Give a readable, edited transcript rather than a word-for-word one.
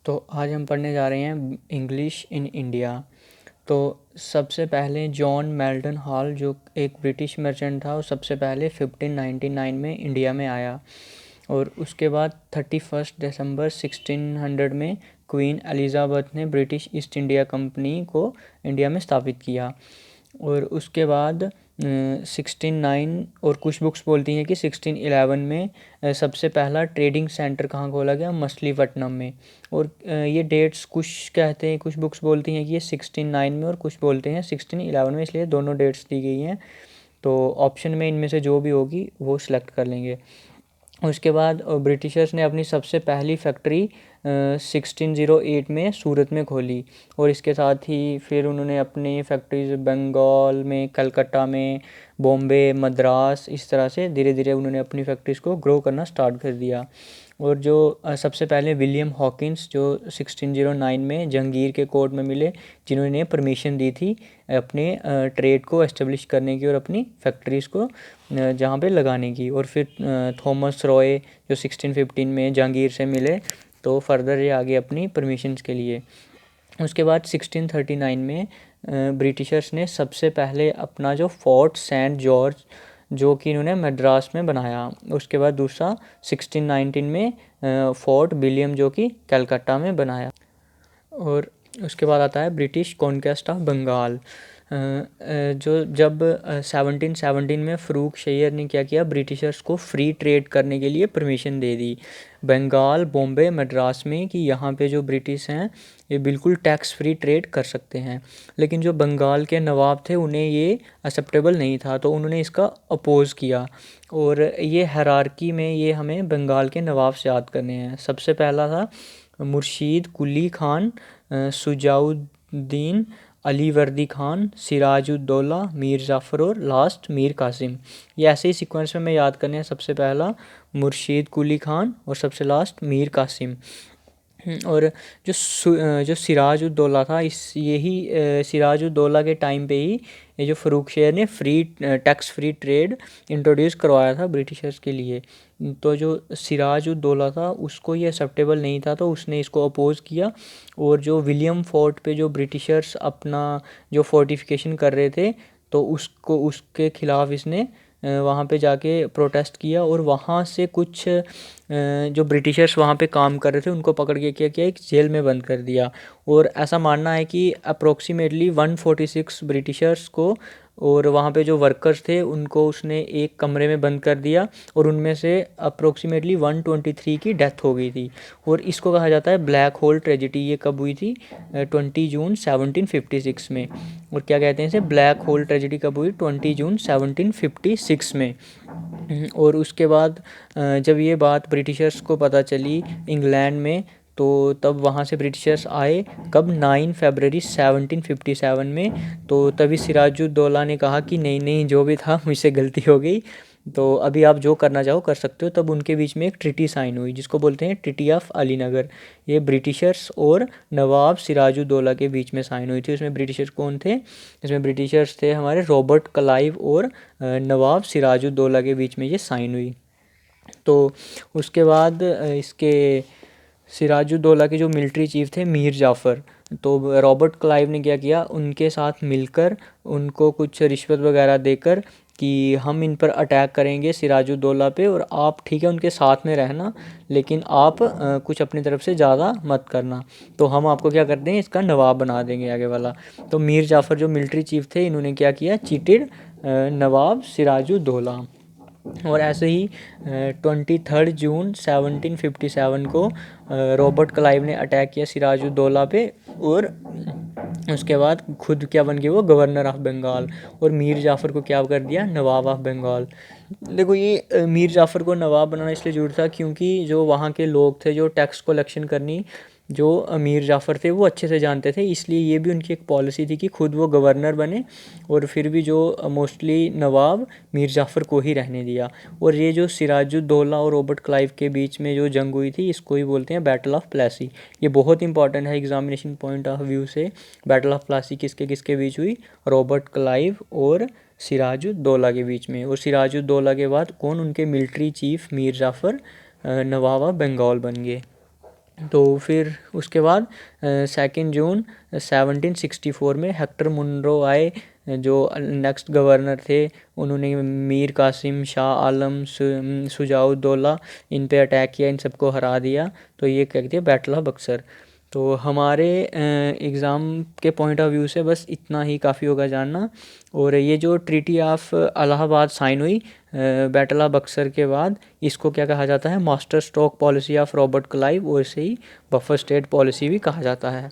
तो आज हम पढ़ने जा रहे हैं इंग्लिश इन इंडिया। तो सबसे पहले जॉन मेल्टन हॉल जो एक ब्रिटिश मर्चेंट था, वो सबसे पहले 1599 में इंडिया में आया। और उसके बाद 31 दिसंबर 1600 में क्वीन एलिज़ाबेथ ने ब्रिटिश ईस्ट इंडिया कंपनी को इंडिया में स्थापित किया। और उसके बाद 1609 और कुछ बुक्स बोलती हैं कि 1611 में सबसे पहला ट्रेडिंग सेंटर कहाँ खोला गया, मछलीपट्टनम में। और ये डेट्स कुछ कहते हैं, कुछ बुक्स बोलती हैं कि ये 1609 में और कुछ बोलते हैं 1611 में, इसलिए दोनों डेट्स दी गई हैं। तो ऑप्शन में इनमें से जो भी होगी वो सिलेक्ट कर लेंगे। उसके बाद ब्रिटिशर्स ने अपनी सबसे पहली फैक्ट्री 1608 में सूरत में खोली। और इसके साथ ही फिर उन्होंने अपनी फैक्ट्रीज बंगाल में, कलकत्ता में, बॉम्बे, मद्रास, इस तरह से धीरे धीरे उन्होंने अपनी फैक्ट्रीज़ को ग्रो करना स्टार्ट कर दिया। और जो सबसे पहले विलियम हॉकिंस जो 1609 में जहांगीर के कोर्ट में मिले, जिन्होंने परमिशन दी थी अपने ट्रेड को एस्टेब्लिश करने की और अपनी फैक्ट्रीज़ को जहाँ पे लगाने की। और फिर थॉमस रॉय जो 1615 में जहांगीर से मिले, तो फर्दर ये आगे अपनी परमिशंस के लिए। उसके बाद 1639 में ब्रिटिशर्स ने सबसे पहले अपना जो फोर्ट सेंट जॉर्ज जो कि इन्होंने मद्रास में बनाया। उसके बाद दूसरा 1619 में फोर्ट विलियम जो कि कलकत्ता में बनाया। और उसके बाद आता है ब्रिटिश कॉन्क्वेस्ट ऑफ बंगाल। जो जब 1717 में फ़रूख शैयर ने क्या किया, ब्रिटिशर्स को फ्री ट्रेड करने के लिए परमिशन दे दी बंगाल, बॉम्बे, मद्रास में, कि यहाँ पे जो ब्रिटिश हैं ये बिल्कुल टैक्स फ्री ट्रेड कर सकते हैं। लेकिन जो बंगाल के नवाब थे उन्हें ये एक्सेप्टेबल नहीं था, तो उन्होंने इसका अपोज़ किया। और ये हायरार्की में ये हमें बंगाल के नवाब से याद करने हैं। सबसे पहला था मुर्शीद कुली खान, शुजाउद्दीन, अली वर्दी खान, सिराजुद्दौला, मीर जाफ़र और लास्ट मीर कासिम। ये ऐसे ही सीक्वेंस में हमें याद करने हैं। सबसे पहला मुर्शीद कुली खान और सबसे लास्ट मीर कासिम। और जो सिराजुद्दौला था, इस यही सिराजुद्दौला के टाइम पे ही ये जो फ़रूख शेर ने टैक्स फ्री ट्रेड इंट्रोड्यूस करवाया था ब्रिटिशर्स के लिए। तो जो सिराजुद्दौला था उसको ये एक्सेप्टेबल नहीं था, तो उसने इसको अपोज़ किया। और जो विलियम फोर्ट पे जो ब्रिटिशर्स अपना जो फोर्टिफिकेशन कर रहे थे, तो उसके ख़िलाफ़ इसने वहाँ पे जाके प्रोटेस्ट किया। और वहाँ से कुछ जो ब्रिटिशर्स वहाँ पे काम कर रहे थे उनको पकड़ के क्या किया, एक जेल में बंद कर दिया। और ऐसा मानना है कि अप्रोक्सीमेटली 146 ब्रिटिशर्स को और वहाँ पे जो वर्कर्स थे उनको उसने एक कमरे में बंद कर दिया। और उनमें से अप्रोक्सीमेटली 123 की डेथ हो गई थी। और इसको कहा जाता है ब्लैक होल ट्रेजिडी। ये कब हुई थी? 20 जून 1756 में। और क्या कहते हैं इसे? ब्लैक होल ट्रेजिडी कब हुई? 20 जून 1756 में। और उसके बाद जब ये बात ब्रिटिशर्स को पता चली इंग्लैंड में, तो तब वहाँ से ब्रिटिशर्स आए कब? 9 फरवरी 1757 में। तो तभी सिराजुद्दौला ने कहा कि नहीं नहीं, जो भी था मुझसे गलती हो गई, तो अभी आप जो करना चाहो कर सकते हो। तब उनके बीच में एक ट्रीटी साइन हुई जिसको बोलते हैं ट्रीटी ऑफ अलीनगर। ये ब्रिटिशर्स और नवाब सिराजुद्दौला के बीच में साइन हुई थी। उसमें ब्रिटिशर्स कौन थे? इसमें ब्रिटिशर्स थे हमारे रॉबर्ट क्लाइव और नवाब सिराजुद्दौला के बीच में ये साइन हुई। तो उसके बाद इसके सिराजुद्दौला के जो मिलिट्री चीफ थे मीर जाफ़र, तो रॉबर्ट क्लाइव ने क्या किया, उनके साथ मिलकर उनको कुछ रिश्वत वगैरह देकर कि हम इन पर अटैक करेंगे सिराजुद्दौला पे, और आप ठीक है उनके साथ में रहना, लेकिन आप कुछ अपनी तरफ से ज़्यादा मत करना, तो हम आपको क्या कर देंगे, इसका नवाब बना देंगे आगे वाला। तो मीर जाफ़र जो मिलिट्री चीफ थे, इन्होंने क्या किया, चीटेड नवाब सिराजुद्दौला। और ऐसे ही 23 जून 1757 को रॉबर्ट क्लाइव ने अटैक किया सिराजुद्दौला पे। और उसके बाद खुद क्या बन गए वो? Governor of Bengal. और मीर जाफ़र को क्या कर दिया? नवाब ऑफ बंगाल। देखो ये मीर जाफ़र को नवाब बनाना इसलिए ज़रूरी था क्योंकि जो वहाँ के लोग थे जो टैक्स कलेक्शन करनी, जो मीर जाफ़र थे वो अच्छे से जानते थे, इसलिए ये भी उनकी एक पॉलिसी थी कि खुद वो गवर्नर बने और फिर भी जो मोस्टली नवाब मीर जाफ़र को ही रहने दिया। और ये जो सिराजुद्दौला और रॉबर्ट क्लाइव के बीच में जो जंग हुई थी, इसको ही बोलते हैं बैटल ऑफ प्लेसी। ये बहुत इंपॉर्टेंट है एग्जामिनेशन पॉइंट ऑफ व्यू से। बैटल ऑफ प्लेसी किसके किसके बीच हुई? रॉबर्ट क्लाइव और सिराजुद्दौला के बीच में। और सिराजुद्दौला के बाद कौन? उनके military chief Mir Jafar Nawab of Bengal बन गए। तो फिर उसके बाद 2 जून 1764 में हेक्टर मुनरो आए, जो नेक्स्ट गवर्नर थे। उन्होंने मीर कासिम, शाह आलम, शुजाउद्दौला, इन पे अटैक किया, इन सबको हरा दिया। तो ये क्या कहते हैं, बैटल ऑफ बक्सर। तो हमारे एग्ज़ाम के पॉइंट ऑफ व्यू से बस इतना ही काफ़ी होगा जानना। और ये जो ट्रीटी ऑफ इलाहाबाद साइन हुई बैटल ऑफ बक्सर के बाद, इसको क्या कहा जाता है, master stroke policy of Robert Clive, और इसे ही बफर स्टेट पॉलिसी भी कहा जाता है।